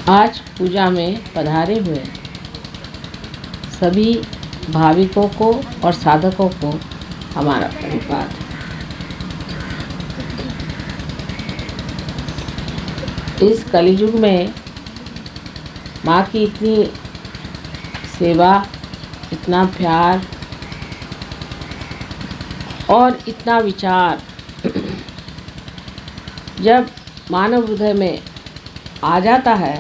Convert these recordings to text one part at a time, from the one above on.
आज पूजा में पधारे हुए सभी भाविकों को और साधकों को हमारा प्रणिपात। इस कलियुग में माँ की इतनी सेवा, इतना प्यार और इतना विचार जब मानव हृदय में आ जाता है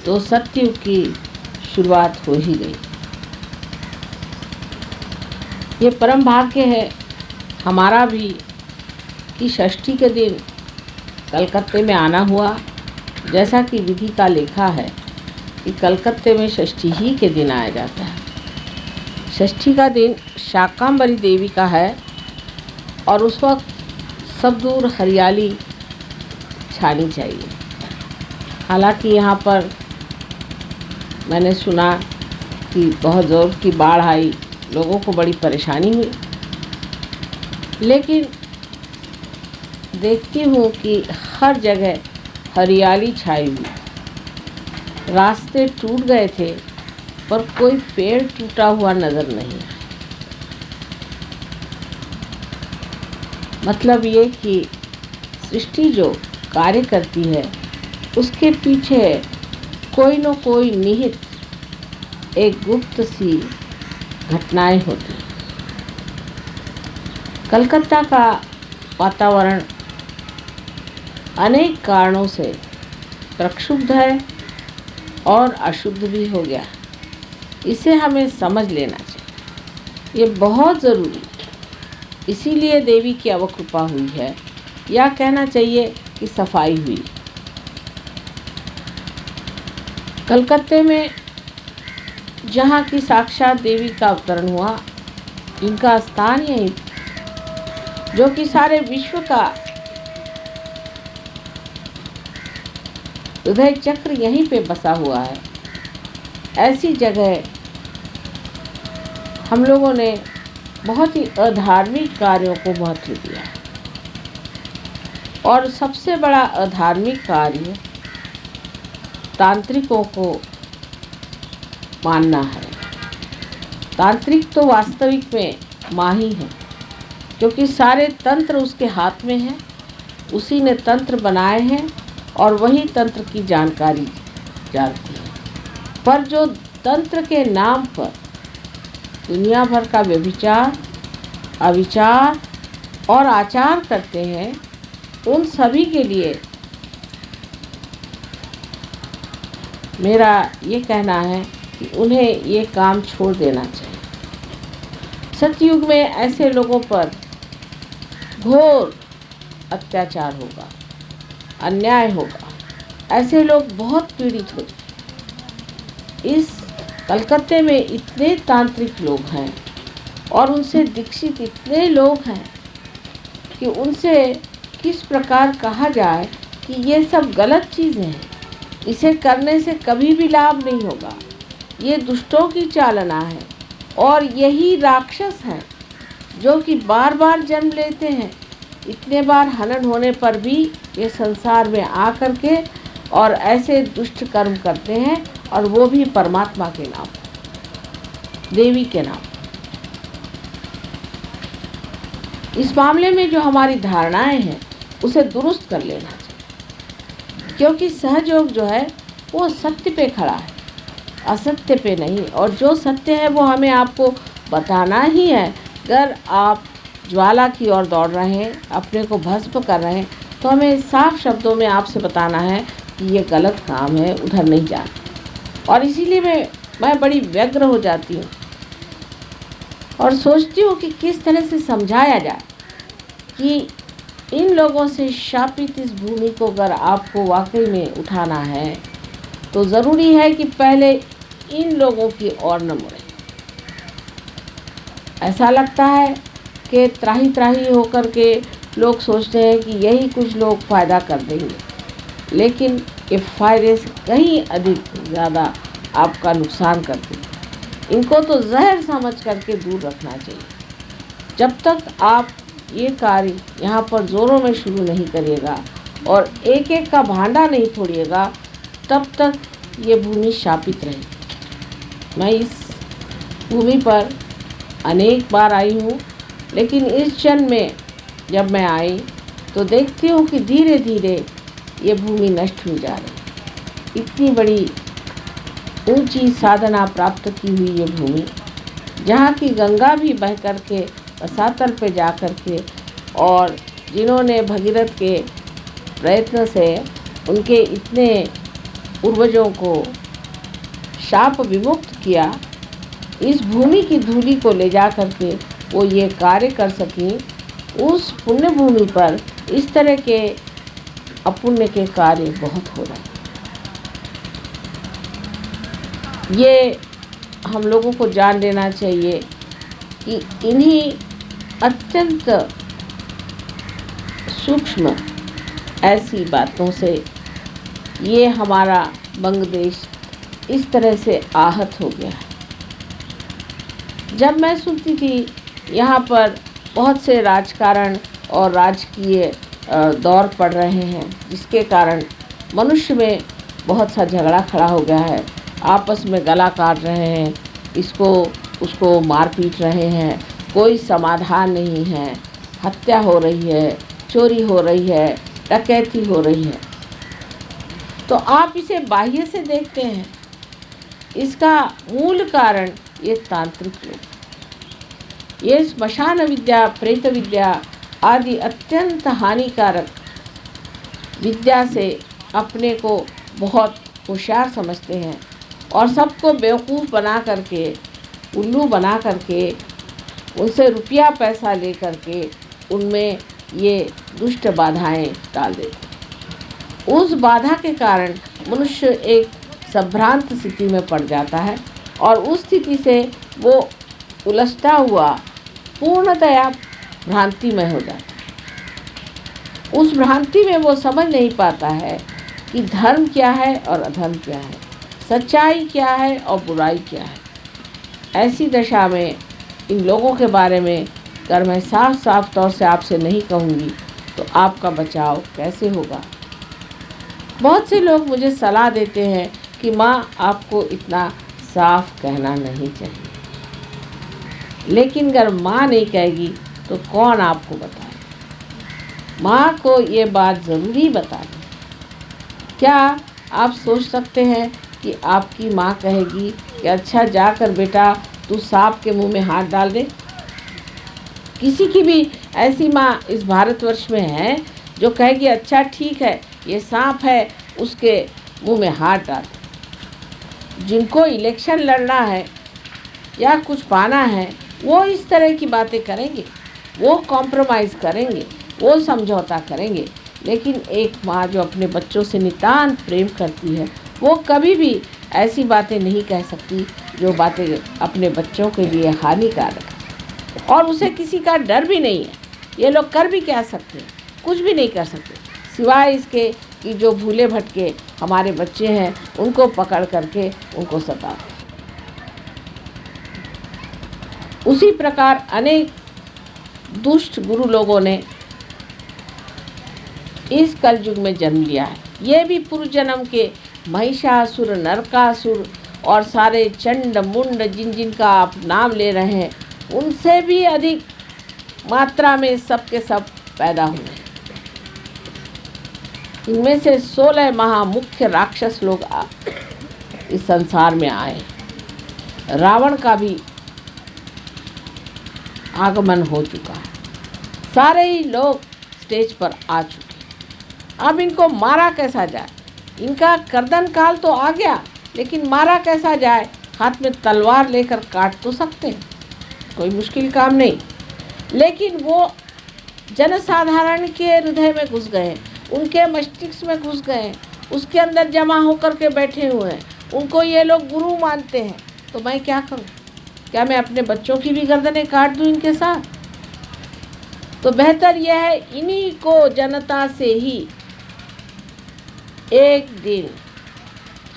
तो सत्युग की शुरुआत हो ही गई। ये परम भाग्य है हमारा भी कि षष्ठी के दिन कलकत्ते में आना हुआ। जैसा कि विधि का लेखा है कि कलकत्ते में षष्ठी ही के दिन आया जाता है। षष्ठी का दिन शाकंभरी देवी का है और उस वक्त सब दूर हरियाली छानी चाहिए। हालांकि यहाँ पर मैंने सुना कि बहुत ज़ोर की बाढ़ आई, लोगों को बड़ी परेशानी हुई, लेकिन देखती हूँ कि हर जगह हरियाली छाई हुई। रास्ते टूट गए थे पर कोई पेड़ टूटा हुआ नज़र नहीं। मतलब ये कि सृष्टि जो कार्य करती है उसके पीछे कोई न कोई निहित एक गुप्त सी घटनाएं होती। कलकत्ता का वातावरण अनेक कारणों से प्रक्षुब्ध है और अशुद्ध भी हो गया। इसे हमें समझ लेना चाहिए, ये बहुत ज़रूरी। इसीलिए देवी की अवकृपा हुई है, या कहना चाहिए कि सफाई हुई। कलकत्ते में जहाँ की साक्षात देवी का अवतरण हुआ, इनका स्थान यही, जो कि सारे विश्व का हृदय चक्र यहीं पे बसा हुआ है। ऐसी जगह हम लोगों ने बहुत ही अधार्मिक कार्यों को महत्व दिया है और सबसे बड़ा अधार्मिक कार्य तांत्रिकों को मानना है। तांत्रिक तो वास्तविक में माँ ही है, क्योंकि सारे तंत्र उसके हाथ में हैं। उसी ने तंत्र बनाए हैं और वही तंत्र की जानकारी जानती है। पर जो तंत्र के नाम पर दुनिया भर का व्यभिचार, अविचार और आचार करते हैं, उन सभी के लिए मेरा ये कहना है कि उन्हें ये काम छोड़ देना चाहिए। सतयुग में ऐसे लोगों पर घोर अत्याचार होगा, अन्याय होगा, ऐसे लोग बहुत पीड़ित होंगे। इस कलकत्ते में इतने तांत्रिक लोग हैं और उनसे दीक्षित इतने लोग हैं कि उनसे किस प्रकार कहा जाए कि ये सब गलत चीज़ें हैं, इसे करने से कभी भी लाभ नहीं होगा, ये दुष्टों की चालना है और यही राक्षस हैं जो कि बार बार जन्म लेते हैं। इतने बार हनन होने पर भी ये संसार में आकर के और ऐसे दुष्ट कर्म करते हैं, और वो भी परमात्मा के नाम, देवी के नाम। इस मामले में जो हमारी धारणाएं हैं उसे दुरुस्त कर लेना चाहिए, क्योंकि सहयोग जो है वो सत्य पे खड़ा है, असत्य पे नहीं। और जो सत्य है वो हमें आपको बताना ही है। अगर आप ज्वाला की ओर दौड़ रहे हैं, अपने को भस्म कर रहे हैं, तो हमें साफ शब्दों में आपसे बताना है कि ये गलत काम है, उधर नहीं जाना। और इसीलिए मैं बड़ी व्यग्र हो जाती हूँ और सोचती हूँ कि किस तरह से समझाया जाए कि इन लोगों से शापित इस भूमि को अगर आपको वाकई में उठाना है तो ज़रूरी है कि पहले इन लोगों की ओर न मुड़े। ऐसा लगता है कि त्राही त्राही होकर के लोग सोचते हैं कि यही कुछ लोग फ़ायदा कर देंगे, लेकिन ये फ़ायदे से कहीं अधिक ज़्यादा आपका नुकसान करते हैं। इनको तो जहर समझ करके दूर रखना चाहिए। जब तक आप ये कार्य यहाँ पर ज़ोरों में शुरू नहीं करिएगा और एक एक का भांडा नहीं फोड़िएगा, तब तक ये भूमि शापित रही। मैं इस भूमि पर अनेक बार आई हूँ, लेकिन इस जन्म में जब मैं आई तो देखती हूँ कि धीरे धीरे ये भूमि नष्ट हो जा रही। इतनी बड़ी ऊंची साधना प्राप्त की हुई ये भूमि, जहाँ की गंगा भी बह कर के रसातल पे जा कर के, और जिन्होंने भगीरथ के प्रयत्न से उनके इतने पूर्वजों को शाप विमुक्त किया, इस भूमि की धूलि को ले जा कर के वो ये कार्य कर सकी। उस पुण्य भूमि पर इस तरह के अपुण्य के कार्य बहुत हो रहे हैं। ये हम लोगों को जान लेना चाहिए कि इन्हीं अत्यंत सूक्ष्म ऐसी बातों से ये हमारा बंग देश इस तरह से आहत हो गया है। जब मैं सुनती थी यहाँ पर बहुत से राजकारण और राजकीय दौर पड़ रहे हैं, जिसके कारण मनुष्य में बहुत सा झगड़ा खड़ा हो गया है, आपस में गला काट रहे हैं, इसको उसको मार पीट रहे हैं, कोई समाधान नहीं है, हत्या हो रही है, चोरी हो रही है, डकैती हो रही है, तो आप इसे बाह्य से देखते हैं। इसका मूल कारण ये तांत्रिक लोग, ये स्मशान विद्या, प्रेत विद्या आदि अत्यंत हानिकारक विद्या से अपने को बहुत होशियार समझते हैं और सबको बेवकूफ़ बना करके, उल्लू बना करके, उनसे रुपया पैसा ले करके उनमें ये दुष्ट बाधाएं डाल देते। उस बाधा के कारण मनुष्य एक संभ्रांत स्थिति में पड़ जाता है और उस स्थिति से वो उलझता हुआ पूर्णतया भ्रांति में हो जाता है। उस भ्रांति में वो समझ नहीं पाता है कि धर्म क्या है और अधर्म क्या है, सच्चाई क्या है और बुराई क्या है। ऐसी दशा में इन लोगों के बारे में अगर मैं साफ साफ तौर से आपसे नहीं कहूँगी तो आपका बचाव कैसे होगा। बहुत से लोग मुझे सलाह देते हैं कि माँ, आपको इतना साफ कहना नहीं चाहिए, लेकिन अगर माँ नहीं कहेगी तो कौन आपको बताए। माँ को ये बात ज़रूरी बता दें। क्या आप सोच सकते हैं कि आपकी माँ कहेगी कि अच्छा जाकर बेटा तू सांप के मुंह में हाथ डाल दे? किसी की भी ऐसी माँ इस भारतवर्ष में है जो कहेगी अच्छा ठीक है, ये सांप है, उसके मुंह में हाथ डाल दे? जिनको इलेक्शन लड़ना है या कुछ पाना है वो इस तरह की बातें करेंगे, वो कॉम्प्रोमाइज़ करेंगे, वो समझौता करेंगे। लेकिन एक माँ जो अपने बच्चों से नितांत प्रेम करती है, वो कभी भी ऐसी बातें नहीं कह सकती जो बातें अपने बच्चों के लिए हानिकारक है, और उसे किसी का डर भी नहीं है। ये लोग कर भी क्या सकते हैं? कुछ भी नहीं कर सकते, सिवाय इसके कि जो भूले भटके हमारे बच्चे हैं उनको पकड़ करके उनको सताओ। उसी प्रकार अनेक दुष्ट गुरु लोगों ने इस कलयुग में जन्म लिया है। ये भी पूर्व जन्म के महिषासुर, नरकासुर और सारे चंड मुंड जिन जिन का आप नाम ले रहे हैं, उनसे भी अधिक मात्रा में सब के सब पैदा हुए। इनमें से 16 महामुख्य राक्षस लोग इस संसार में आए। रावण का भी आगमन हो चुका है, सारे ही लोग स्टेज पर आ चुके। अब इनको मारा कैसा जाए? इनका कर्दन काल तो आ गया, लेकिन मारा कैसा जाए? हाथ में तलवार लेकर काट तो सकते हैं, कोई मुश्किल काम नहीं। लेकिन वो जनसाधारण के हृदय में घुस गए, उनके मस्तिष्क में घुस गए, उसके अंदर जमा होकर के बैठे हुए हैं, उनको ये लोग गुरु मानते हैं। तो मैं क्या करूं? क्या मैं अपने बच्चों की भी गर्दनें काट दूं इनके साथ? तो बेहतर यह है इन्हीं को जनता से ही एक दिन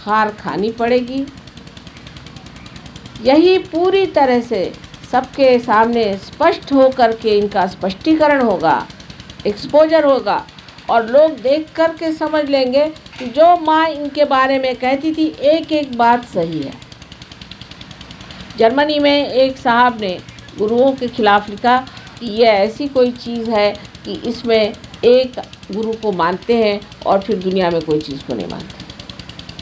हार खानी पड़ेगी। यही पूरी तरह से सबके सामने स्पष्ट हो करके इनका स्पष्टीकरण होगा, एक्सपोजर होगा, और लोग देख कर के समझ लेंगे कि जो माँ इनके बारे में कहती थी एक एक बात सही है। जर्मनी में एक साहब ने गुरुओं के खिलाफ लिखा कि यह ऐसी कोई चीज़ है कि इसमें एक गुरु को मानते हैं और फिर दुनिया में कोई चीज़ को नहीं मानते।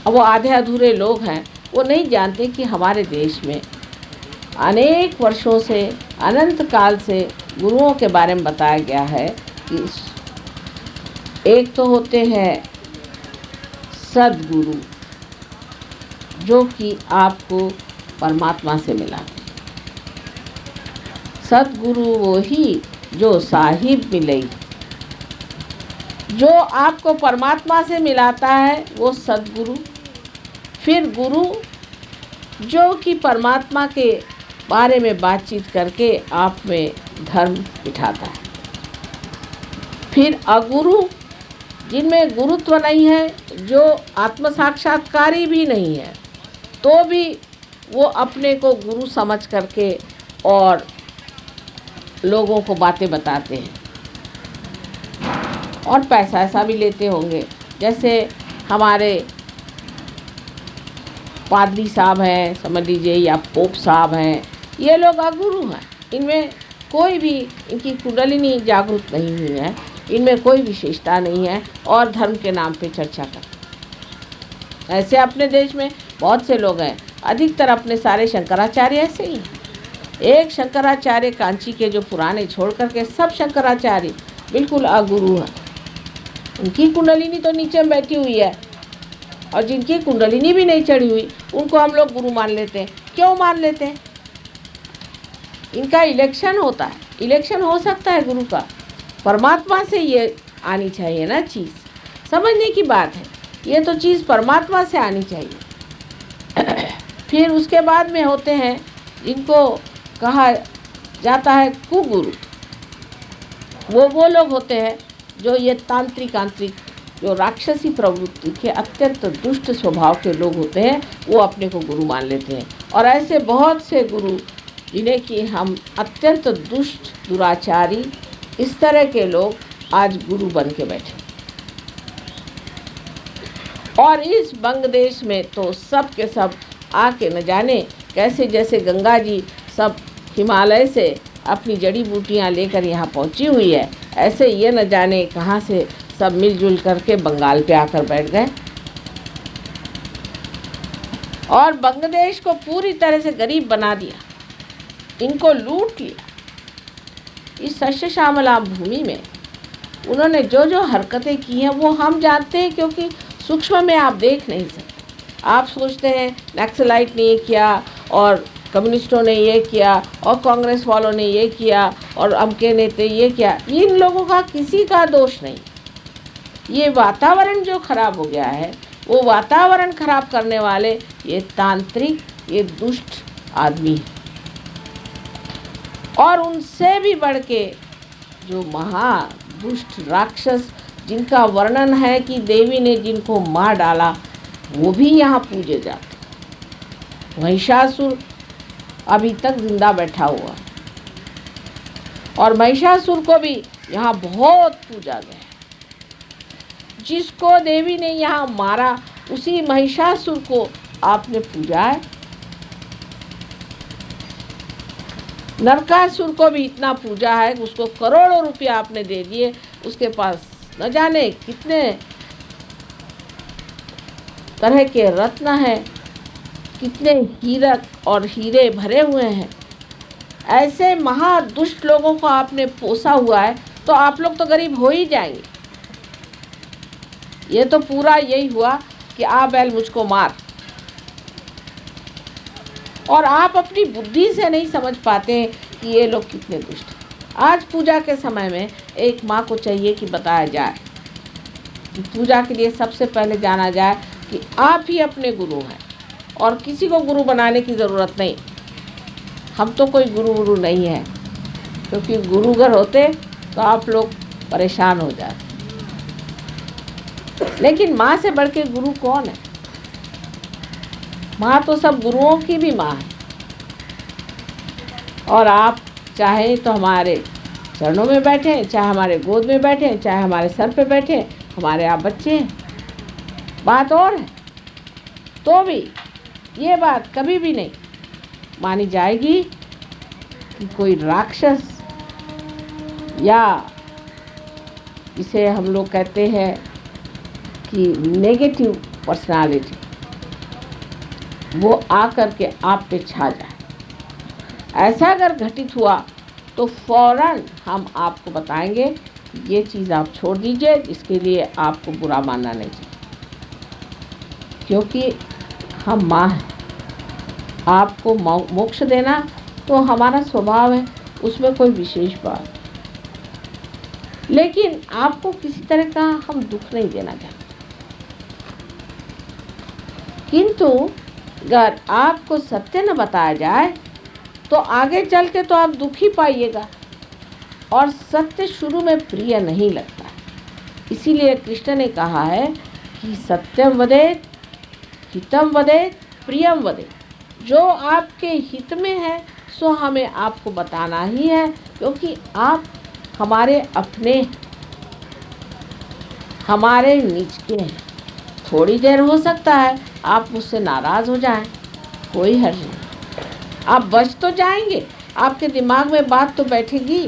अब वो आधे अधूरे लोग हैं, वो नहीं जानते कि हमारे देश में अनेक वर्षों से, अनंत काल से गुरुओं के बारे में बताया गया है कि एक तो होते हैं सद्गुरु, जो कि आपको परमात्मा से मिलाते। सद्गुरु वो ही जो साहिब मिले, जो आपको परमात्मा से मिलाता है वो सद्गुरु। फिर गुरु जो कि परमात्मा के बारे में बातचीत करके आप में धर्म बिठाता है। फिर अगुरु, जिनमें गुरुत्व नहीं है, जो आत्म साक्षात्कारी भी नहीं है, तो भी वो अपने को गुरु समझ करके और लोगों को बातें बताते हैं और पैसा ऐसा भी लेते होंगे। जैसे हमारे पादरी साहब हैं, समझ लीजिए, या पोप साहब हैं, ये लोग अगुरु हैं। इनमें कोई भी, इनकी कुंडलिनी जागरूक नहीं हुई है, इनमें कोई विशेषता नहीं है और धर्म के नाम पे चर्चा करते। ऐसे अपने देश में बहुत से लोग हैं, अधिकतर अपने सारे शंकराचार्य ऐसे ही हैं। एक शंकराचार्य कांची के जो पुराने छोड़ करके सब शंकराचार्य बिल्कुल अगुरु हैं। उनकी कुंडलिनी तो नीचे में बैठी हुई है और जिनकी कुंडलिनी भी नहीं चढ़ी हुई उनको हम लोग गुरु मान लेते हैं। क्यों मान लेते हैं? इनका इलेक्शन होता है, इलेक्शन हो सकता है गुरु का। परमात्मा से ये आनी चाहिए ना चीज़, समझने की बात है। ये तो चीज़ परमात्मा से आनी चाहिए। फिर उसके बाद में होते हैं जिनको कहा जाता है कुगुरु। वो लोग होते हैं जो ये तांत्रिक जो राक्षसी प्रवृत्ति के अत्यंत दुष्ट स्वभाव के लोग होते हैं, वो अपने को गुरु मान लेते हैं। और ऐसे बहुत से गुरु जिन्हें कि हम अत्यंत दुष्ट, दुराचारी, इस तरह के लोग आज गुरु बन के बैठे। और इस बंग देश में तो सब के सब आके न जाने कैसे, जैसे गंगा जी सब हिमालय से अपनी जड़ी बूटियाँ लेकर यहाँ पहुँची हुई है, ऐसे ये न जाने कहाँ से सब मिलजुल करके बंगाल पे आकर बैठ गए और बांग्लादेश को पूरी तरह से गरीब बना दिया, इनको लूट लिया। इस शस्य श्यामला भूमि में उन्होंने जो जो हरकतें की हैं वो हम जानते हैं, क्योंकि सूक्ष्म में आप देख नहीं सकते। आप सोचते हैं नक्सलाइट ने ये किया और कम्युनिस्टों ने ये किया और कांग्रेस वालों ने ये किया और अमके नेता ये किया। इन लोगों का किसी का दोष नहीं। ये वातावरण जो खराब हो गया है, वो वातावरण खराब करने वाले ये तांत्रिक, ये दुष्ट आदमी हैं। और उनसे भी बढ़ के जो महा दुष्ट राक्षस, जिनका वर्णन है कि देवी ने जिनको मार डाला, वो भी यहाँ पूजे जाते। महिषासुर अभी तक जिंदा बैठा हुआ और महिषासुर को भी यहाँ बहुत पूजा गया। जिसको देवी ने यहाँ मारा, उसी महिषासुर को आपने पूजा है। नरकासुर को भी इतना पूजा है, उसको करोड़ों रुपया आपने दे दिए। उसके पास न जाने कितने तरह के रत्न हैं, कितने हीरक और हीरे भरे हुए हैं। ऐसे महादुष्ट लोगों को आपने पोसा हुआ है, तो आप लोग तो गरीब हो ही जाएंगे। ये तो पूरा यही हुआ कि आ बैल मुझको मार। और आप अपनी बुद्धि से नहीं समझ पाते कि ये लोग कितने दुष्ट हैं। आज पूजा के समय में एक माँ को चाहिए कि बताया जाए कि पूजा के लिए सबसे पहले जाना जाए कि आप ही अपने गुरु हैं और किसी को गुरु बनाने की ज़रूरत नहीं। हम तो कोई गुरु नहीं है, क्योंकि गुरु अगर होते तो आप लोग परेशान हो जाते। लेकिन माँ से बढ़ के गुरु कौन है? माँ तो सब गुरुओं की भी माँ है। और आप चाहें तो हमारे चरणों में बैठे हैं, चाहे हमारे गोद में बैठे हैं, चाहे हमारे सर पे बैठे हैं, हमारे आप बच्चे हैं। बात और है, तो भी ये बात कभी भी नहीं मानी जाएगी कि कोई राक्षस या इसे हम लोग कहते हैं कि नेगेटिव पर्सनालिटी वो आकर के आप पे छा जाए। ऐसा अगर घटित हुआ तो फौरन हम आपको बताएंगे कि ये चीज़ आप छोड़ दीजिए, इसके लिए आपको बुरा मानना नहीं चाहिए, क्योंकि हम माँ हैं। आपको मोक्ष देना तो हमारा स्वभाव है, उसमें कोई विशेष बात, लेकिन आपको किसी तरह का हम दुख नहीं देना चाहते। किंतु अगर आपको सत्य न बताया जाए तो आगे चल के तो आप दुख ही पाइएगा, और सत्य शुरू में प्रिय नहीं लगता। इसीलिए कृष्ण ने कहा है कि सत्यम वदेत, हितम वदेत, प्रियम वदेत। जो आपके हित में है सो हमें आपको बताना ही है, क्योंकि आप हमारे अपने, हमारे निज के हैं। थोड़ी देर हो सकता है आप मुझसे नाराज़ हो जाएं, कोई हर्ज नहीं, आप बच तो जाएंगे, आपके दिमाग में बात तो बैठेगी।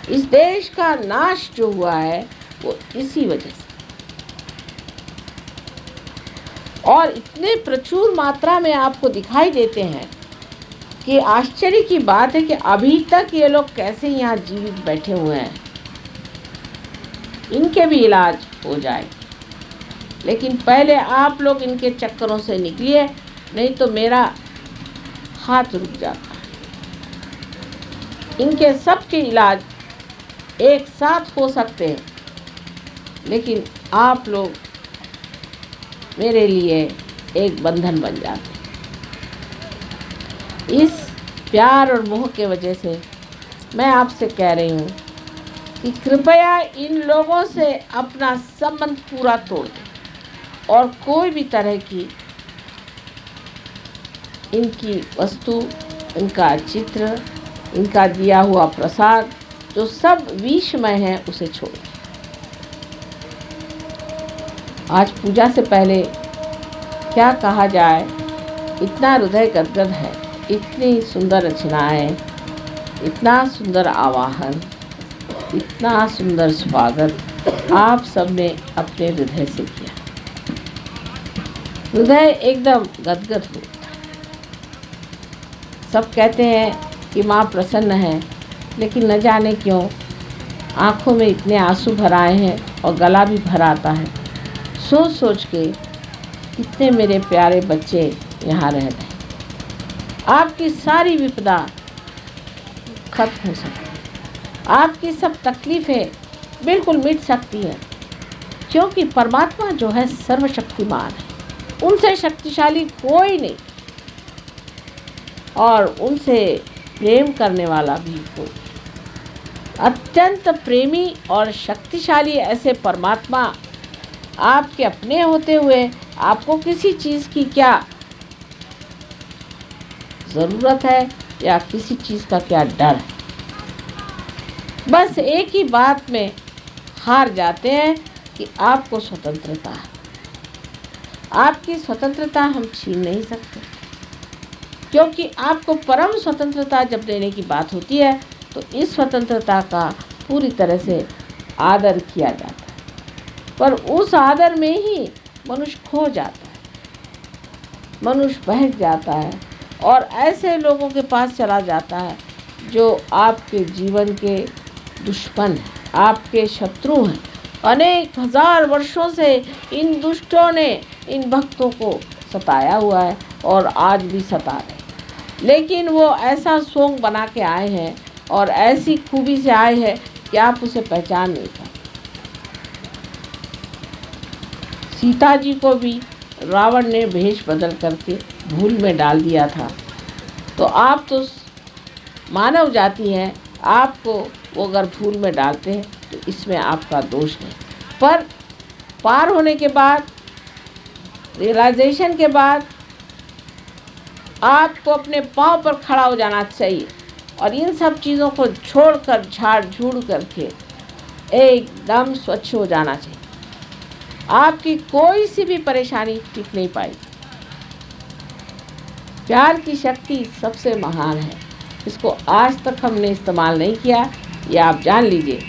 इस देश का नाश जो हुआ है वो इसी वजह से, और इतने प्रचुर मात्रा में आपको दिखाई देते हैं कि आश्चर्य की बात है कि अभी तक ये लोग कैसे यहाँ जीवित बैठे हुए हैं। इनके भी इलाज हो जाए, लेकिन पहले आप लोग इनके चक्करों से निकलिए, नहीं तो मेरा हाथ रुक जाता है। इनके सब के इलाज एक साथ हो सकते हैं, लेकिन आप लोग मेरे लिए एक बंधन बन जाते हैं। इस प्यार और मोह के वजह से मैं आपसे कह रही हूँ कि कृपया इन लोगों से अपना संबंध पूरा तोड़ दें, और कोई भी तरह की इनकी वस्तु, इनका चित्र, इनका दिया हुआ प्रसाद जो सब विषमय है उसे छोड़ दें। आज पूजा से पहले क्या कहा जाए, इतना हृदय गदगद है, इतनी सुंदर रचनाएं, इतना सुंदर आवाहन, इतना सुंदर स्वागत आप सबने अपने हृदय से किया। हृदय एकदम गदगद हो। सब कहते हैं कि माँ प्रसन्न है, लेकिन न जाने क्यों आँखों में इतने आंसू भर आए हैं और गला भी भर आता है, सोच सोच के कितने मेरे प्यारे बच्चे यहाँ रह गए। आपकी सारी विपदा खत्म हो सकती है, आपकी सब तकलीफ़ें बिल्कुल मिट सकती हैं, क्योंकि परमात्मा जो है सर्वशक्तिमान है, उनसे शक्तिशाली कोई नहीं, और उनसे प्रेम करने वाला भी कोई। अत्यंत प्रेमी और शक्तिशाली ऐसे परमात्मा आपके अपने होते हुए आपको किसी चीज़ की क्या ज़रूरत है या किसी चीज़ का क्या डर है। बस एक ही बात में हार जाते हैं कि आपको स्वतंत्रता है। आपकी स्वतंत्रता हम छीन नहीं सकते, क्योंकि आपको परम स्वतंत्रता जब देने की बात होती है तो इस स्वतंत्रता का पूरी तरह से आदर किया जाता है, पर उस आदर में ही मनुष्य खो जाता है, मनुष्य बहक जाता है और ऐसे लोगों के पास चला जाता है जो आपके जीवन के दुश्मन हैं, आपके शत्रु हैं। अनेक हजार वर्षों से इन दुष्टों ने इन भक्तों को सताया हुआ है और आज भी सता रहे, लेकिन वो ऐसा सोंग बना के आए हैं और ऐसी खूबी से आए हैं कि आप उसे पहचान नहीं पाते। सीता जी को भी रावण ने भेष बदल करके भूल में डाल दिया था, तो आप तो मानव जाति हैं, आपको वो अगर भूल में डालते हैं तो इसमें आपका दोष नहीं। पर पार होने के बाद, रियलाइजेशन के बाद आपको अपने पांव पर खड़ा हो जाना चाहिए और इन सब चीज़ों को छोड़कर झाड़ झूड़ करके एकदम स्वच्छ हो जाना चाहिए। आपकी कोई सी भी परेशानी टिक नहीं पाएगी। प्यार की शक्ति सबसे महान है, इसको आज तक हमने इस्तेमाल नहीं किया, ये आप जान लीजिए।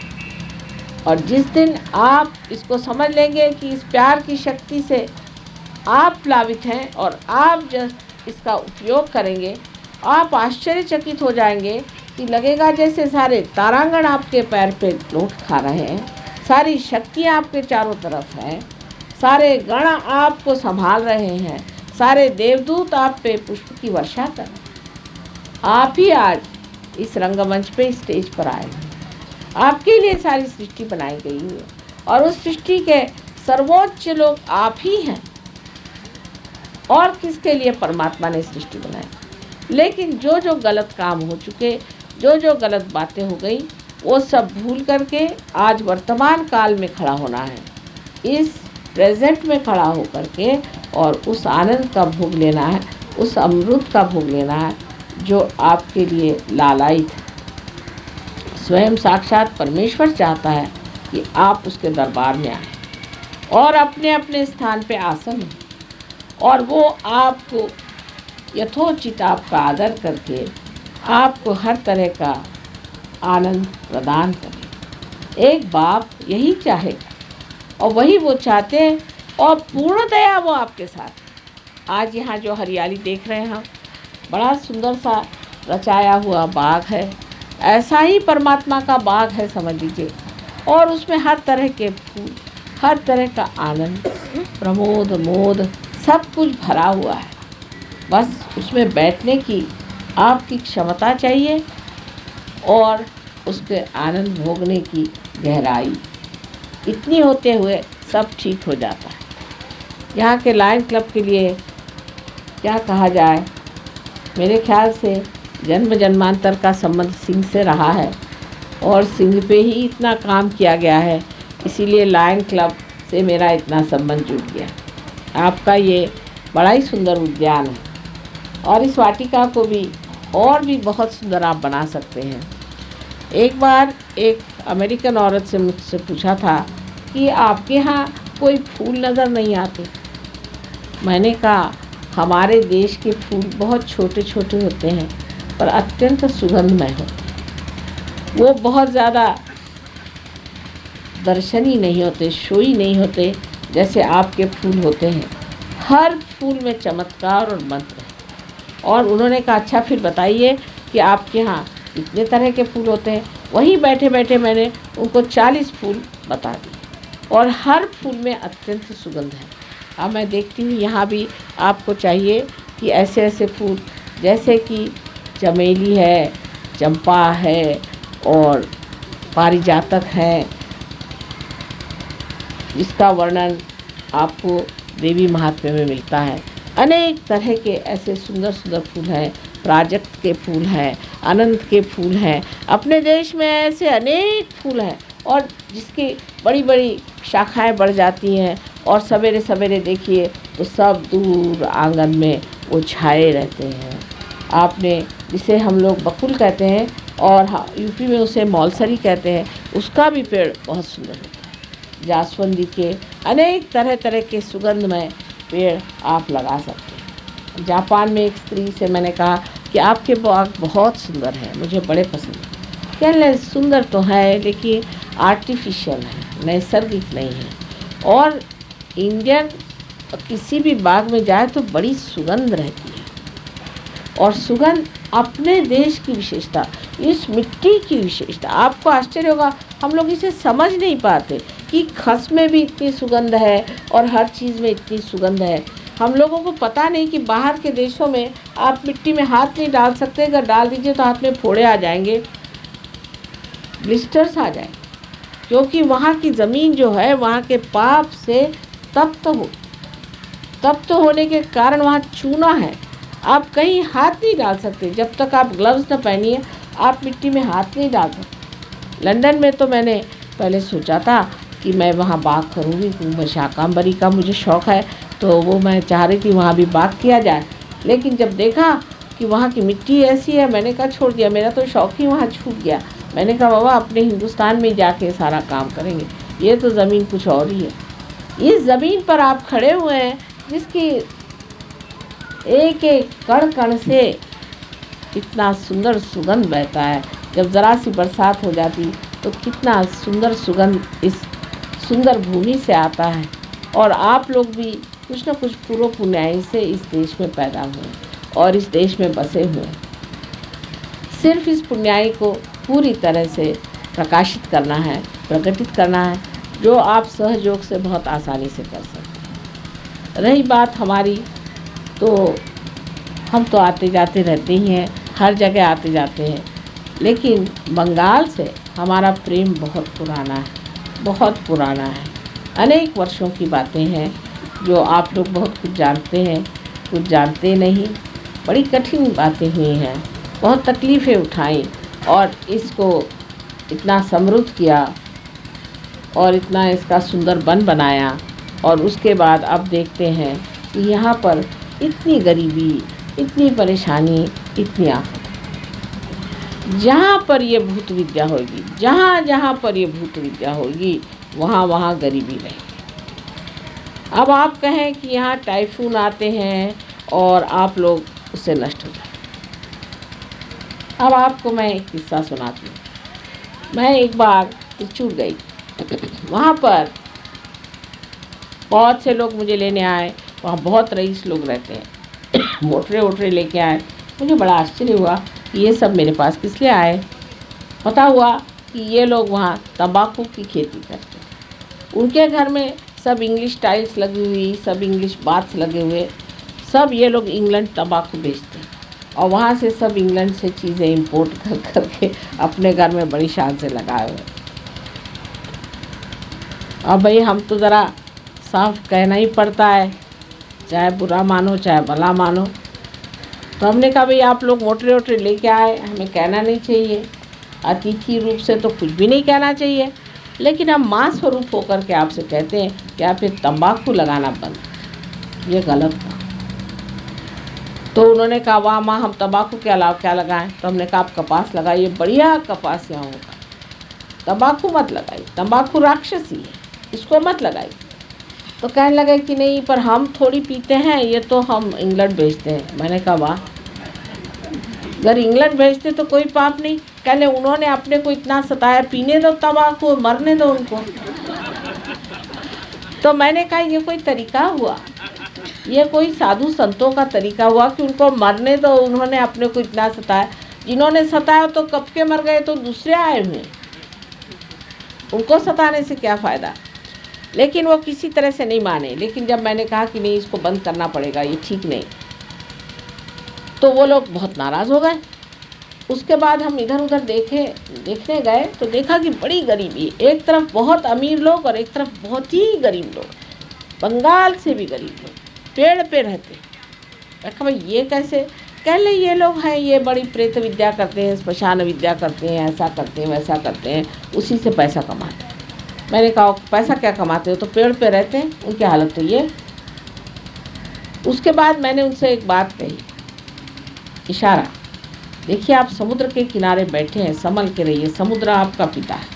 और जिस दिन आप इसको समझ लेंगे कि इस प्यार की शक्ति से आप प्लावित हैं और आप जब इसका उपयोग करेंगे, आप आश्चर्यचकित हो जाएंगे कि लगेगा जैसे सारे तारांगण आपके पैर पे लौट खा रहे हैं, सारी शक्तियाँ आपके चारों तरफ हैं, सारे गण आपको संभाल रहे हैं, सारे देवदूत आप पे पुष्प की वर्षा कर रहे हैं। आप ही आज इस रंगमंच पे स्टेज पर आए हैं, आपके लिए सारी सृष्टि बनाई गई है और उस सृष्टि के सर्वोच्च लोग आप ही हैं। और किसके लिए परमात्मा ने सृष्टि बनाई? लेकिन जो जो गलत काम हो चुके, जो जो गलत बातें हो गई, वो सब भूल करके आज वर्तमान काल में खड़ा होना है, इस प्रेजेंट में खड़ा हो करके और उस आनंद का भोग लेना है, उस अमृत का भोग लेना है जो आपके लिए लालायित है। स्वयं साक्षात परमेश्वर चाहता है कि आप उसके दरबार में आए और अपने अपने स्थान पे आसन हो और वो आपको यथोचित आपका आदर करके आपको हर तरह का आनंद प्रदान करे। एक बाप यही चाहेगा और वही वो चाहते हैं और पूर्णतया वो आपके साथ। आज यहाँ जो हरियाली देख रहे हैं हम, बड़ा सुंदर सा रचाया हुआ बाग है, ऐसा ही परमात्मा का बाग है समझ लीजिए। और उसमें हर तरह के फूल, हर तरह का आनंद, प्रमोद मोद सब कुछ भरा हुआ है। बस उसमें बैठने की आपकी क्षमता चाहिए और उसके आनंद भोगने की गहराई, इतनी होते हुए सब ठीक हो जाता है। यहाँ के लायन क्लब के लिए क्या कहा जाए, मेरे ख्याल से जन्म जन्मांतर का संबंध सिंह से रहा है और सिंह पे ही इतना काम किया गया है, इसीलिए लायन क्लब से मेरा इतना संबंध जुड़ गया। आपका ये बड़ा ही सुंदर उद्यान है और इस वाटिका को भी और भी बहुत सुंदर आप बना सकते हैं। एक बार एक अमेरिकन औरत से मुझसे पूछा था कि आपके यहाँ कोई फूल नज़र नहीं आते। मैंने कहा हमारे देश के फूल बहुत छोटे छोटे होते हैं पर अत्यंत सुगंधमय होते। वो बहुत ज़्यादा दर्शनी नहीं होते, शोई नहीं होते जैसे आपके फूल होते हैं। हर फूल में चमत्कार और मंत्र है। और उन्होंने कहा अच्छा फिर बताइए कि आपके यहाँ इतने तरह के फूल होते हैं। वहीं बैठे बैठे मैंने उनको 40 फूल बता दिए और हर फूल में अत्यंत सुगंध है। अब मैं देखती हूँ यहाँ भी आपको चाहिए कि ऐसे ऐसे फूल, जैसे कि चमेली है, चंपा है और पारिजातक है, जिसका वर्णन आपको देवी महात्म्य में मिलता है। अनेक तरह के ऐसे सुंदर सुंदर फूल हैं, प्राजक्त के फूल हैं, अनंत के फूल हैं। अपने देश में ऐसे अनेक फूल हैं और जिसकी बड़ी बड़ी शाखाएं बढ़ जाती हैं और सवेरे सवेरे देखिए तो सब दूर आंगन में वो छाए रहते हैं। आपने जिसे हम लोग बकुल कहते हैं और यूपी में उसे मौलसरी कहते हैं, उसका भी पेड़ बहुत सुंदर होता है। जासवंदी के अनेक तरह तरह के सुगंधमय पेड़ आप लगा सकते हैं। जापान में एक स्त्री से मैंने कहा कि आपके बाग बहुत सुंदर है, मुझे बड़े पसंद है। कहने सुंदर तो है लेकिन आर्टिफिशियल है, नैसर्गिक नहीं है। और इंडियन किसी भी बाग में जाए तो बड़ी सुगंध रहती है और सुगंध अपने देश की विशेषता, इस मिट्टी की विशेषता। आपको आश्चर्य होगा, हम लोग इसे समझ नहीं पाते कि खस में भी इतनी सुगंध है और हर चीज़ में इतनी सुगंध है। हम लोगों को पता नहीं कि बाहर के देशों में आप मिट्टी में हाथ नहीं डाल सकते, अगर डाल दीजिए तो हाथ में फोड़े आ जाएंगे, ब्लिस्टर्स आ जाएंगे, क्योंकि वहाँ की ज़मीन जो है वहाँ के पाप से तप्त होने के कारण वहाँ चूना है। आप कहीं हाथ नहीं डाल सकते, जब तक आप ग्लव्स न पहनिए आप मिट्टी में हाथ नहीं डाल सकते। लंदन में तो मैंने पहले सोचा था कि मैं वहाँ बाग करूँगी, मैं शाकांबरी का मुझे शौक़ है, तो वो मैं चाह रही थी वहाँ भी बाग किया जाए। लेकिन जब देखा कि वहाँ की मिट्टी ऐसी है। मैंने कहा छोड़ दिया, मेरा तो शौक ही वहाँ छूट गया। मैंने कहा बाबा अपने हिंदुस्तान में जाके सारा काम करेंगे, ये तो ज़मीन कुछ और ही है। इस ज़मीन पर आप खड़े हुए हैं जिसकी एक एक कण कण से कितना सुंदर सुगंध बहता है। जब ज़रा सी बरसात हो जाती तो कितना सुंदर सुगंध इस सुंदर भूमि से आता है। और आप लोग भी कुछ न कुछ पूर्व पुण्याई से इस देश में पैदा हुए और इस देश में बसे हुए। सिर्फ इस पुण्याई को पूरी तरह से प्रकाशित करना है, प्रकटित करना है, जो आप सहयोग से बहुत आसानी से कर सकते हैं। रही बात हमारी, तो हम तो आते जाते रहते ही हैं, हर जगह आते जाते हैं, लेकिन बंगाल से हमारा प्रेम बहुत पुराना है, बहुत पुराना है। अनेक वर्षों की बातें हैं जो आप लोग बहुत कुछ जानते हैं, कुछ जानते नहीं। बड़ी कठिन बातें हुई हैं, बहुत तकलीफ़ें उठाई और इसको इतना समृद्ध किया और इतना इसका सुंदर वन बनाया। और उसके बाद अब देखते हैं कि यहाँ पर इतनी गरीबी, इतनी परेशानी, इतनी आफत। जहाँ पर ये भूत विद्या होगी, जहाँ जहाँ पर ये भूत विद्या होगी, वहाँ वहाँ गरीबी रहेगी। अब आप कहें कि यहाँ टाइफून आते हैं और आप लोग उससे नष्ट हो जाते। अब आपको मैं एक किस्सा सुनाती हूँ। मैं एक बार त्रिचूर गई, वहाँ पर बहुत से लोग मुझे लेने आए। वहाँ बहुत रईस लोग रहते हैं, मोटरे वोटरे लेके आए। मुझे बड़ा आश्चर्य हुआ कि ये सब मेरे पास किस लिए आए। पता हुआ कि ये लोग वहाँ तंबाकू की खेती करते हैं। उनके घर में सब इंग्लिश टाइल्स लगी हुई, सब इंग्लिश बाथ्स लगे हुए, सब ये लोग इंग्लैंड तंबाकू बेचते हैं और वहाँ से सब इंग्लैंड से चीज़ें इंपोर्ट कर करके अपने घर में बड़ी शान से लगाए हुए। अब भाई हम तो ज़रा साफ कहना ही पड़ता है, चाहे बुरा मानो चाहे भला मानो। तो हमने कहा भाई आप लोग मोटरे वोटरे लेके आए, हमें कहना नहीं चाहिए, अतिथि रूप से तो कुछ भी नहीं कहना चाहिए, लेकिन हम मां स्वरूप होकर के आपसे कहते हैं कि आप ये तंबाकू लगाना बंद, ये गलत था। तो उन्होंने कहा वाह माँ, हम तंबाकू के अलावा क्या लगाएं? तो हमने कहा आप कपास लगाइए, बढ़िया कपास यहाँ होगा, तंबाकू मत लगाइए, तंबाकू राक्षसी है, इसको मत लगाइए। तो कहने लगे कि नहीं पर हम थोड़ी पीते हैं, ये तो हम इंग्लैंड भेजते हैं। मैंने कहा वाह, अगर इंग्लैंड भेजते तो कोई पाप नहीं। कहने उन्होंने अपने को इतना सताया, पीने दो तंबाकू, मरने दो उनको। तो मैंने कहा ये कोई तरीका हुआ, ये कोई साधु संतों का तरीका हुआ कि उनको मरने दो, उन्होंने अपने को इतना सताया। जिन्होंने सताया तो कब के मर गए, तो दूसरे आए हुए, उनको सताने से क्या फ़ायदा। लेकिन वो किसी तरह से नहीं माने। लेकिन जब मैंने कहा कि नहीं इसको बंद करना पड़ेगा, ये ठीक नहीं, तो वो लोग बहुत नाराज़ हो गए। उसके बाद हम इधर उधर देखने गए तो देखा कि बड़ी गरीबी, एक तरफ बहुत अमीर लोग और एक तरफ बहुत ही गरीब लोग, बंगाल से भी गरीब लोग पेड़ पे रहते। मैं कहा भाई ये कैसे? कह ले ये लोग हैं, ये बड़ी प्रेत विद्या करते हैं, श्मशान विद्या करते हैं, ऐसा करते हैं वैसा करते हैं, उसी से पैसा कमाते हैं। मैंने कहा पैसा क्या कमाते हो? तो पेड़ पे रहते हैं, उनकी हालत तो ये। उसके बाद मैंने उनसे एक बात कही, इशारा, देखिए आप समुद्र के किनारे बैठे हैं, संभल के रहिए, समुद्र आपका पिता है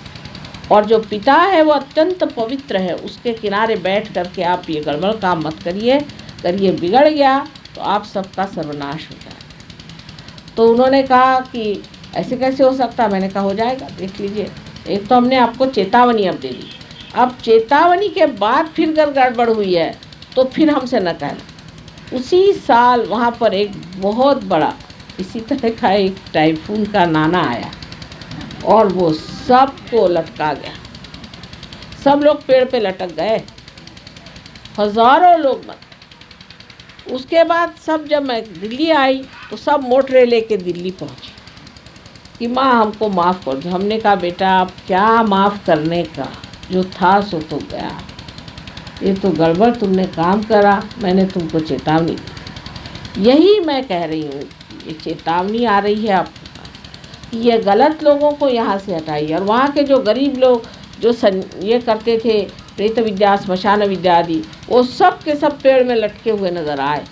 और जो पिता है वो अत्यंत पवित्र है, उसके किनारे बैठ करके आप ये गड़बड़ काम मत करिए, करिए बिगड़ गया तो आप सबका सर्वनाश हो जाए। तो उन्होंने कहा कि ऐसे कैसे हो सकता? मैंने कहा हो जाएगा, देख लीजिए। एक तो हमने आपको चेतावनी अब दे दी, अब चेतावनी के बाद फिर अगर गड़बड़ हुई है तो फिर हमसे न कहना। उसी साल वहाँ पर एक बहुत बड़ा इसी तरह का एक टाइफून का नाना आया और वो सबको लटका गया, सब लोग पेड़ पे लटक गए, हजारों लोग मर। उसके बाद सब, जब मैं दिल्ली आई तो सब मोटरे लेके दिल्ली पहुंची कि माँ हमको माफ़ कर दो। हमने कहा बेटा आप क्या माफ़ करने का, जो था सो तो गया, ये तो गड़बड़ तुमने काम करा, मैंने तुमको चेतावनी दी। यही मैं कह रही हूँ, ये चेतावनी आ रही है आपके पास, ये गलत लोगों को यहाँ से हटाइए। और वहाँ के जो गरीब लोग जो ये करते थे प्रेत विद्या, श्मशान विद्या आदि, वो सब के सब पेड़ में लटके हुए नजर आए।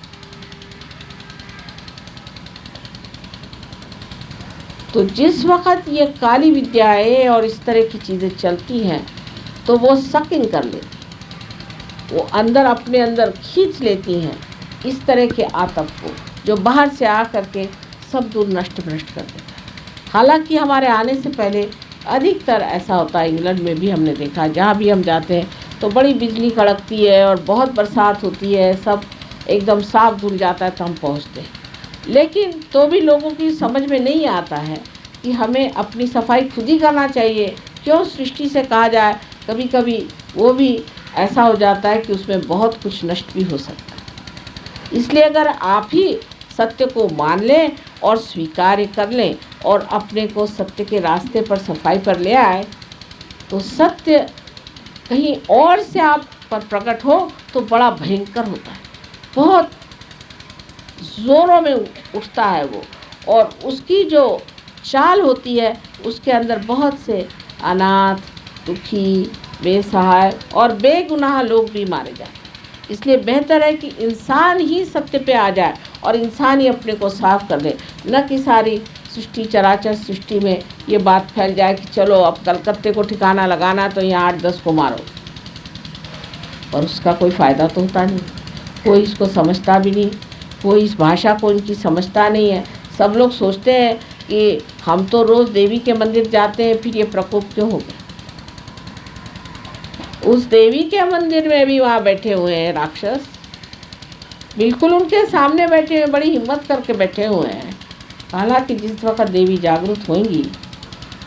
तो जिस वक़्त ये काली विद्याएँ और इस तरह की चीज़ें चलती हैं तो वो सक इन कर लेती, वो अंदर अपने अंदर खींच लेती हैं इस तरह के आतप को, जो बाहर से आ कर के सब दूर नष्ट भ्रष्ट कर देता है। हालांकि हमारे आने से पहले अधिकतर ऐसा होता है, इंग्लैंड में भी हमने देखा, जहाँ भी हम जाते हैं तो बड़ी बिजली कड़कती है और बहुत बरसात होती है, सब एकदम साफ धुल जाता है तो हम पहुँचते हैं। लेकिन तो भी लोगों की समझ में नहीं आता है कि हमें अपनी सफाई खुद ही करना चाहिए। क्यों सृष्टि से कहा जाए, कभी कभी वो भी ऐसा हो जाता है कि उसमें बहुत कुछ नष्ट भी हो सकता है। इसलिए अगर आप ही सत्य को मान लें और स्वीकार कर लें और अपने को सत्य के रास्ते पर, सफाई पर ले आए, तो सत्य कहीं और से आप पर प्रकट हो तो बड़ा भयंकर होता है, बहुत ज़ोरों में उठता है वो, और उसकी जो चाल होती है उसके अंदर बहुत से अनाथ, दुखी, बेसहाय और बेगुनाह लोग भी मारे जाए। इसलिए बेहतर है कि इंसान ही सत्य पे आ जाए और इंसान ही अपने को साफ कर ले, न कि सारी सृष्टि, चराचर सृष्टि में ये बात फैल जाए कि चलो अब कलकत्ते को ठिकाना लगाना तो यहाँ 8-10 को मारो, और उसका कोई फ़ायदा तो होता नहीं, कोई इसको समझता भी नहीं, कोई इस भाषा को इनकी समझता नहीं है। सब लोग सोचते हैं कि हम तो रोज़ देवी के मंदिर जाते हैं, फिर ये प्रकोप क्यों हो गया। उस देवी के मंदिर में भी वहाँ बैठे हुए हैं राक्षस, बिल्कुल उनके सामने बैठे हुए, बड़ी हिम्मत करके बैठे हुए हैं। हालांकि जिस वक्त देवी जागरूक होंगी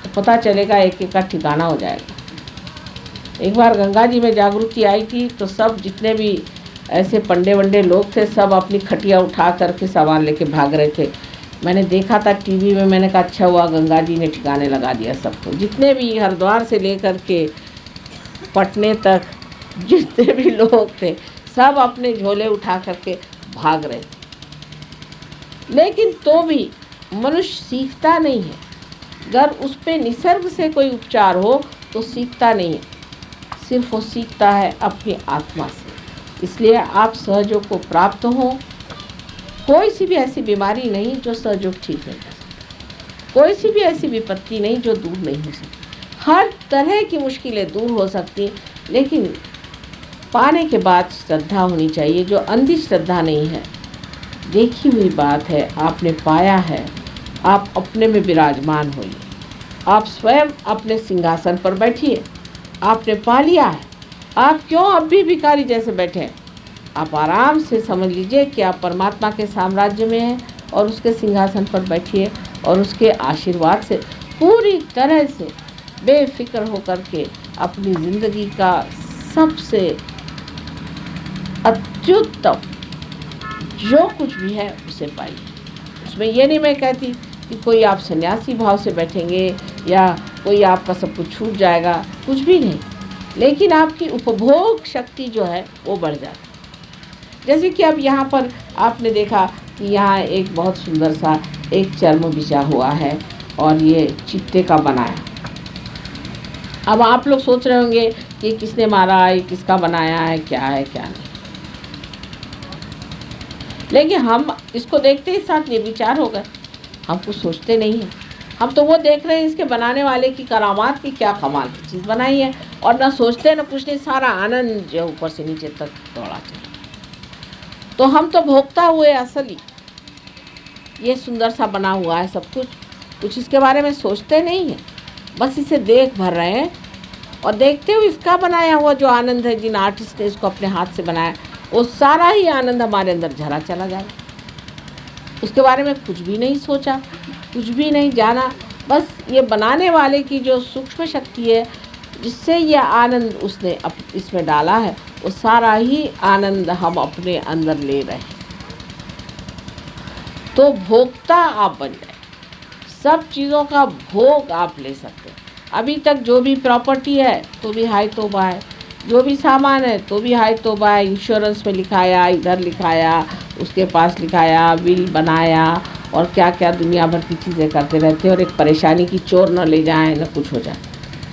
तो पता चलेगा, एक एक का ठिकाना हो जाएगा। एक बार गंगा जी में जागृति आई थी तो सब जितने भी ऐसे पंडे वंडे लोग थे, सब अपनी खटिया उठा करके सामान लेके भाग रहे थे। मैंने देखा था टीवी में, मैंने कहा अच्छा हुआ गंगा जी ने ठिकाने लगा दिया सबको। जितने भी हरिद्वार से लेकर के पटने तक जितने भी लोग थे, सब अपने झोले उठा करके भाग रहे थे। लेकिन तो भी मनुष्य सीखता नहीं है। अगर उस पे निसर्ग से कोई उपचार हो तो सीखता नहीं है, सिर्फ वो सीखता है अपनी आत्मा से। इसलिए आप सहयोग को प्राप्त हो। कोई सी भी ऐसी बीमारी नहीं जो सहयोग ठीक नहीं कर सकती, कोई सी भी ऐसी विपत्ति नहीं जो दूर नहीं हो सकती। हर तरह की मुश्किलें दूर हो सकती, लेकिन पाने के बाद श्रद्धा होनी चाहिए, जो अंधी श्रद्धा नहीं है। देखी हुई बात है, आपने पाया है, आप अपने में विराजमान होइए। आप स्वयं अपने सिंहासन पर बैठिए, आपने पा लिया है। आप क्यों अब भी भिखारी जैसे बैठे हैं? आप आराम से समझ लीजिए कि आप परमात्मा के साम्राज्य में हैं और उसके सिंहासन पर बैठिए, और उसके आशीर्वाद से पूरी तरह से बेफिक्र होकर के अपनी ज़िंदगी का सबसे अत्युत्तम जो कुछ भी है उसे पाइए। उसमें ये नहीं मैं कहती कि कोई आप सन्यासी भाव से बैठेंगे या कोई आपका सब कुछ छूट जाएगा, कुछ भी नहीं, लेकिन आपकी उपभोग शक्ति जो है वो बढ़ जाती है। जैसे कि अब यहाँ पर आपने देखा कि यहाँ एक बहुत सुंदर सा एक चर्म बिछा हुआ है और ये चित्ते का बना है। अब आप लोग सोच रहे होंगे कि किसने मारा, ये किसका बनाया है, क्या है क्या नहीं, लेकिन हम इसको देखते ही साथ निर्विचार हो गए। हम कुछ सोचते नहीं हैं, हम तो वो देख रहे हैं इसके बनाने वाले की करामात की क्या कमाल की चीज़ बनाई है, और ना सोचते ना कुछ नहीं, सारा आनंद जो ऊपर से नीचे तक दौड़ा चला। तो हम तो भोगता हुए असली ये सुंदर सा बना हुआ है सब कुछ इसके बारे में सोचते नहीं हैं, बस इसे देख भर रहे हैं। और देखते हुए इसका बनाया हुआ जो आनंद है, जिन आर्टिस्ट ने इसको अपने हाथ से बनाया, वो सारा ही आनंद हमारे अंदर झरा चला जाए। उसके बारे में कुछ भी नहीं सोचा, कुछ भी नहीं जाना, बस ये बनाने वाले की जो सूक्ष्म शक्ति है जिससे ये आनंद उसने इसमें डाला है, वो सारा ही आनंद हम अपने अंदर ले रहे हैं। तो भोक्ता आप बन जाए, सब चीज़ों का भोग आप ले सकते हैं। अभी तक जो भी प्रॉपर्टी है तो भी हाय तौबा है, जो भी सामान है तो भी हाय तौबा है। इंश्योरेंस में लिखाया, इधर लिखाया, उसके पास लिखाया, बिल बनाया, और क्या क्या दुनिया भर की चीज़ें करते रहते हैं, और एक परेशानी की चोर न ले जाए, न कुछ हो जाए।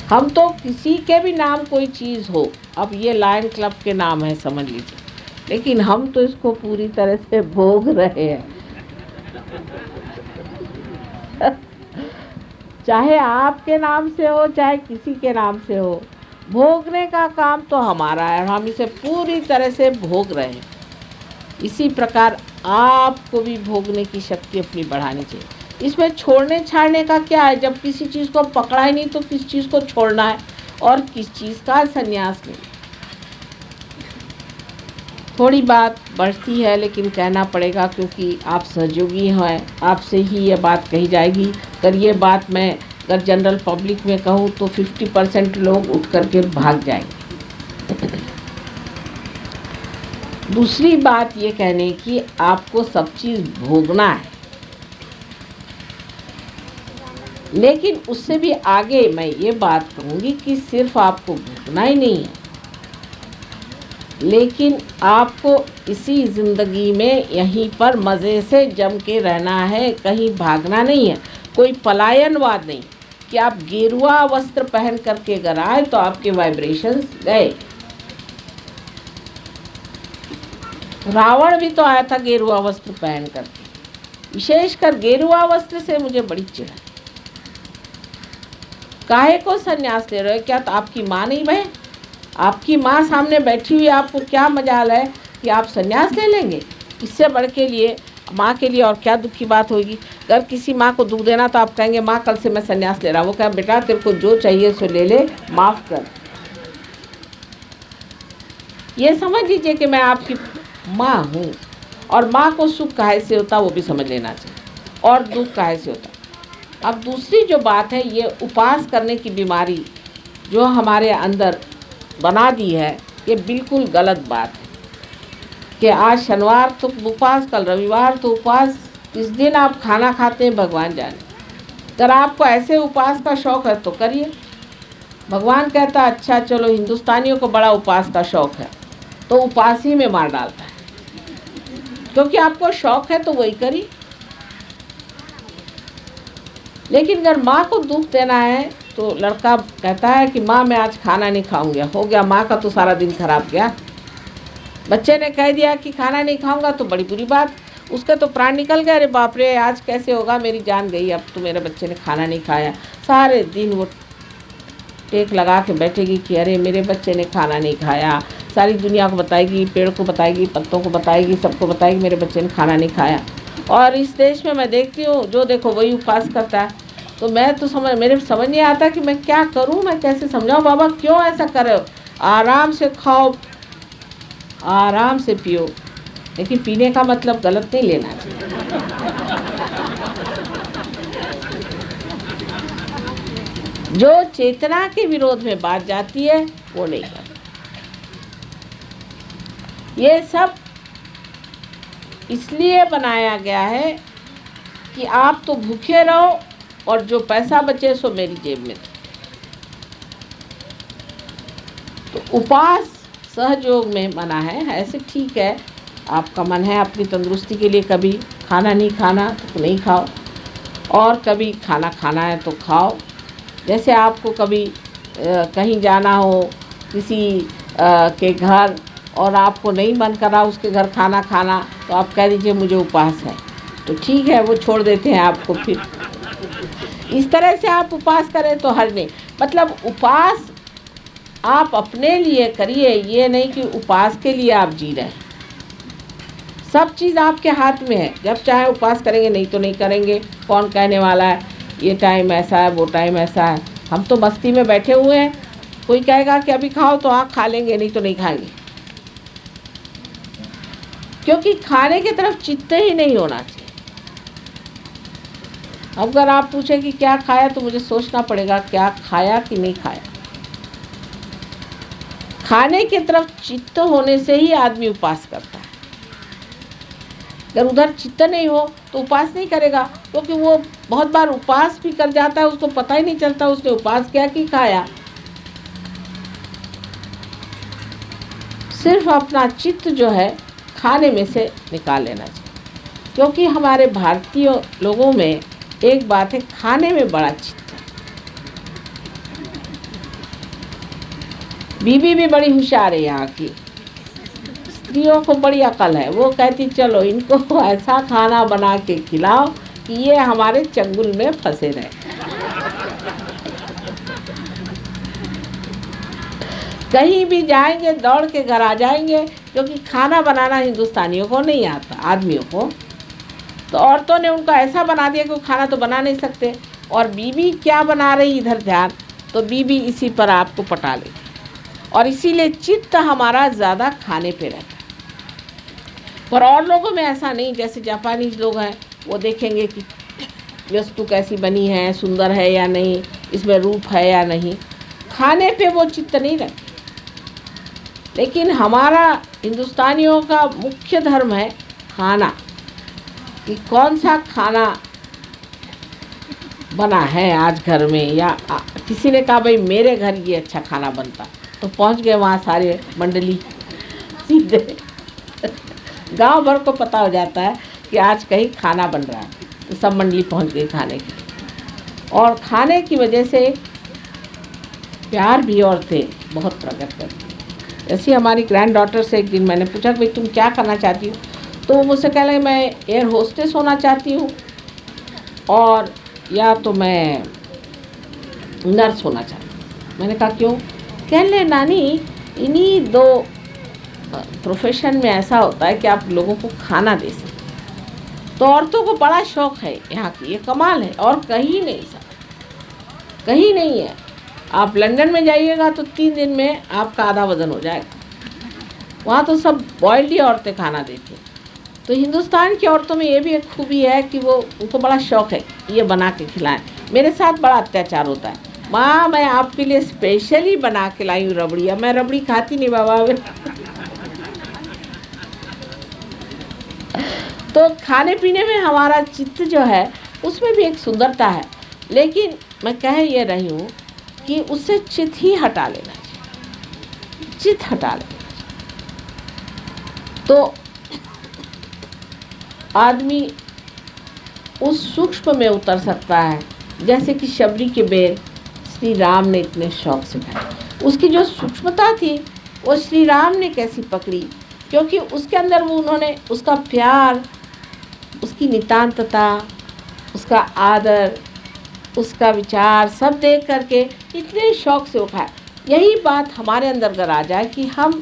हम तो किसी के भी नाम कोई चीज़ हो, अब ये लायन क्लब के नाम है समझ लीजिए, लेकिन हम तो इसको पूरी तरह से भोग रहे हैं। चाहे आपके नाम से हो चाहे किसी के नाम से हो, भोगने का काम तो हमारा है और हम इसे पूरी तरह से भोग रहे हैं। इसी प्रकार आपको भी भोगने की शक्ति अपनी बढ़ानी चाहिए। इसमें छोड़ने छाड़ने का क्या है? जब किसी चीज़ को पकड़ा ही नहीं तो किस चीज़ को छोड़ना है और किस चीज़ का संन्यास नहीं। थोड़ी बात बढ़ती है लेकिन कहना पड़ेगा, क्योंकि आप सहयोगी हैं, आपसे ही ये बात कही जाएगी। अगर ये बात मैं अगर जनरल पब्लिक में कहूँ तो 50% लोग उठ करके भाग जाएंगे। दूसरी बात ये कहने की आपको सब चीज़ भोगना है, लेकिन उससे भी आगे मैं ये बात कहूँगी कि सिर्फ आपको भोगना ही नहीं है, लेकिन आपको इसी ज़िंदगी में यहीं पर मज़े से जम के रहना है, कहीं भागना नहीं है। कोई पलायनवाद नहीं कि आप गेरुआ वस्त्र पहन करके अगर आए तो आपके वाइब्रेशंस गए। रावण भी तो आया था गेरुआ वस्त्र पहन करके। विशेषकर गेरुआ वस्त्र से मुझे बड़ी चिढ़ है। काहे को संन्यास ले रहे हो? क्या तो आपकी माँ नहीं बहन? आपकी माँ सामने बैठी हुई, आपको क्या मजाल है कि आप संन्यास ले लेंगे? इससे बढ़ के लिए माँ के लिए और क्या दुख की बात होगी। अगर किसी माँ को दुख देना तो आप कहेंगे माँ कल से मैं संन्यास ले रहा हूँ। वो कहे बेटा तेरे को जो चाहिए सो ले ले, माफ़ कर। ये समझ लीजिए कि मैं आपकी माँ हूँ और माँ को सुख काहे से होता वो भी समझ लेना चाहिए और दुख काहे से होता। अब दूसरी जो बात है, ये उपवास करने की बीमारी जो हमारे अंदर बना दी है, ये बिल्कुल गलत बात है कि आज शनिवार तो उपवास, कल रविवार तो उपवास, इस दिन आप खाना खाते हैं भगवान जाने। अगर आपको ऐसे उपवास का शौक़ है तो करिए। भगवान कहता है अच्छा चलो, हिंदुस्तानियों को बड़ा उपवास का शौक़ है तो उपवास ही में मार डालता है, क्योंकि आपको शौक़ है तो वही करिए। लेकिन अगर माँ को दुख देना है तो लड़का कहता है कि माँ मैं आज खाना नहीं खाऊंगा, हो गया माँ का तो सारा दिन खराब गया। बच्चे ने कह दिया कि खाना नहीं खाऊंगा तो बड़ी बुरी बात, उसका तो प्राण निकल गया। अरे बाप रे आज कैसे होगा, मेरी जान गई, अब तो मेरे बच्चे ने खाना नहीं खाया। सारे दिन वो टेक लगा के बैठेगी कि अरे मेरे बच्चे ने खाना नहीं खाया। सारी दुनिया को बताएगी, पेड़ को बताएगी, पत्तों को बताएगी, सबको बताएगी मेरे बच्चे ने खाना नहीं खाया। और इस देश में मैं देखती हूँ जो देखो वही उपवास करता है। तो मैं तो मेरे समझ नहीं आता कि मैं क्या करूँ, मैं कैसे समझाऊँ। बाबा क्यों ऐसा कर रहे हो? आराम से खाओ, आराम से पियो, लेकिन पीने का मतलब गलत नहीं लेना चाहिए। जो चेतना के विरोध में बात जाती है वो नहीं करना। ये सब इसलिए बनाया गया है कि आप तो भूखे रहो और जो पैसा बचे सो मेरी जेब में। तो उपवास सहयोग में मना है, ऐसे ठीक है, आपका मन है अपनी तंदुरुस्ती के लिए कभी खाना नहीं खाना तो नहीं खाओ, और कभी खाना खाना है तो खाओ। जैसे आपको कभी कहीं जाना हो किसी के घर और आपको नहीं मन कर रहा उसके घर खाना खाना, तो आप कह दीजिए मुझे उपवास है, तो ठीक है वो छोड़ देते हैं आपको। फिर इस तरह से आप उपवास करें तो हर्ज नहीं। मतलब उपवास आप अपने लिए करिए, ये नहीं कि उपवास के लिए आप जी रहे हैं। सब चीज़ आपके हाथ में है, जब चाहे उपवास करेंगे, नहीं तो नहीं करेंगे। कौन कहने वाला है ये टाइम ऐसा है वो टाइम ऐसा है। हम तो मस्ती में बैठे हुए हैं, कोई कहेगा कि अभी खाओ तो हाँ खा लेंगे, नहीं तो नहीं खाएंगे, क्योंकि खाने की तरफ चित्त ही नहीं होना चाहिए। अगर आप पूछें कि क्या खाया तो मुझे सोचना पड़ेगा क्या खाया कि नहीं खाया। खाने की तरफ चित्त होने से ही आदमी उपवास करता है। अगर उधर चित्त नहीं हो तो उपवास नहीं करेगा, क्योंकि वो बहुत बार उपवास भी कर जाता है, उसको पता ही नहीं चलता उसने उपवास किया कि खाया। सिर्फ अपना चित्त जो है खाने में से निकाल लेना चाहिए, क्योंकि हमारे भारतीय लोगों में एक बात है, खाने में बड़ा चित्त है। बीबी भी बड़ी होशियार है यहाँ की, स्त्रियों को बड़ी अकल है। वो कहती चलो इनको ऐसा खाना बना के खिलाओ कि ये हमारे चंगुल में फंसे रहे। कहीं भी जाएंगे दौड़ के घर आ जाएंगे, क्योंकि खाना बनाना हिंदुस्तानियों को नहीं आता, आदमियों को। तो औरतों ने उनको ऐसा बना दिया कि वो खाना तो बना नहीं सकते, और बीवी क्या बना रही इधर ध्यान, तो बीवी इसी पर आपको पटा लेगी, और इसीलिए चित्त हमारा ज़्यादा खाने पे रहता है। पर और लोगों में ऐसा नहीं, जैसे जापानीज लोग हैं, वो देखेंगे कि वस्तु कैसी बनी है, सुंदर है या नहीं, इसमें रूप है या नहीं, खाने पे वो चित्त नहीं रखते। लेकिन हमारा हिंदुस्तानियों का मुख्य धर्म है खाना, कि कौन सा खाना बना है आज घर में, या किसी ने कहा भाई मेरे घर ये अच्छा खाना बनता, तो पहुंच गए वहाँ सारे मंडली, सीधे गांव भर को पता हो जाता है कि आज कहीं खाना बन रहा है, तो सब मंडली पहुंच गई खाने के लिए। और खाने की वजह से प्यार भी औरतें बहुत प्रकट करती हैं। जैसे हमारी ग्रैंड डॉटर से एक दिन मैंने पूछा कि भाई तुम क्या करना चाहती हो, तो वो मुझसे कह लगे मैं एयर होस्टेस होना चाहती हूँ, और या तो मैं नर्स होना चाहती हूँ। मैंने कहा क्यों? कह ले नानी इन्हीं दो प्रोफेशन में ऐसा होता है कि आप लोगों को खाना दे सकते। तो औरतों को बड़ा शौक़ है यहाँ की, ये कमाल है, और कहीं नहीं सर, कहीं नहीं है। आप लंदन में जाइएगा तो 3 दिन में आपका आधा वज़न हो जाएगा, वहाँ तो सब बॉइल्ड ही औरतें खाना देती हैं। तो हिंदुस्तान की औरतों में ये भी एक खूबी है कि वो उनको बड़ा शौक़ है ये बना के खिलाएं। मेरे साथ बड़ा अत्याचार होता है, माँ मैं आपके लिए स्पेशली बना के लाई हूँ रबड़िया, मैं रबड़ी खाती नहीं बाबा। तो खाने पीने में हमारा चित्त जो है उसमें भी एक सुंदरता है, लेकिन मैं कह ये रही हूँ कि उससे चित्त ही हटा लेना चाहिए, चित्त हटा लेना चाहिए। तो आदमी उस सूक्ष्म में उतर सकता है, जैसे कि शबरी के बेर श्री राम ने इतने शौक से खाए। उसकी जो सूक्ष्मता थी वो श्री राम ने कैसी पकड़ी, क्योंकि उसके अंदर वो उन्होंने उसका प्यार, उसकी नितांतता, उसका आदर, उसका विचार सब देख करके इतने शौक से उठाए। यही बात हमारे अंदर अगर आ जाए कि हम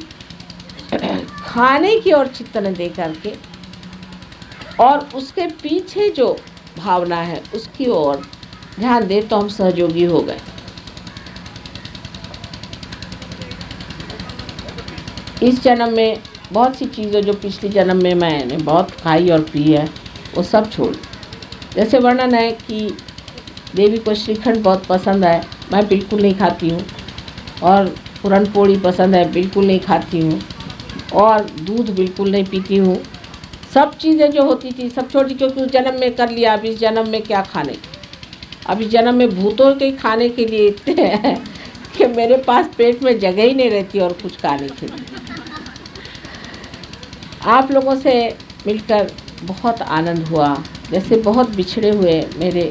खाने की ओर चित्त न दे करके और उसके पीछे जो भावना है उसकी ओर ध्यान दे, तो हम सहयोगी हो गए। इस जन्म में बहुत सी चीज़ें जो पिछले जन्म में मैंने बहुत खाई और पी है वो सब छोड़। जैसे वर्णन है कि देवी को श्रीखंड बहुत पसंद है, मैं बिल्कुल नहीं खाती हूँ, और पूरन पोड़ी पसंद है, बिल्कुल नहीं खाती हूँ, और दूध बिल्कुल नहीं पीती हूँ। सब चीज़ें जो होती थी सब छोड़ी, क्योंकि उस जन्म में कर लिया। अब इस जन्म में क्या खाने, अब इस जन्म में भूतों के खाने के लिए इतने हैं कि मेरे पास पेट में जगह ही नहीं रहती और कुछ खाने के लिए। आप लोगों से मिलकर बहुत आनंद हुआ, जैसे बहुत बिछड़े हुए मेरे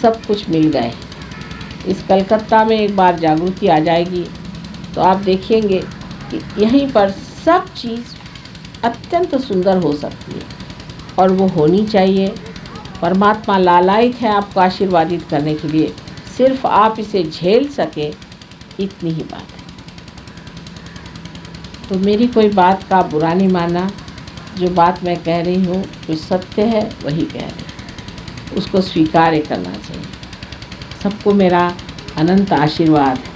सब कुछ मिल गए। इस कलकत्ता में एक बार जागृति आ जाएगी तो आप देखेंगे कि यहीं पर सब चीज़ अत्यंत सुंदर हो सकती है, और वो होनी चाहिए। परमात्मा लालायित है आपको आशीर्वादित करने के लिए, सिर्फ आप इसे झेल सके, इतनी ही बात है। तो मेरी कोई बात का बुरा नहीं मानना, जो बात मैं कह रही हूँ जो सत्य है वही कह रही हूँ, उसको स्वीकार करना चाहिए। सबको मेरा अनंत आशीर्वाद है।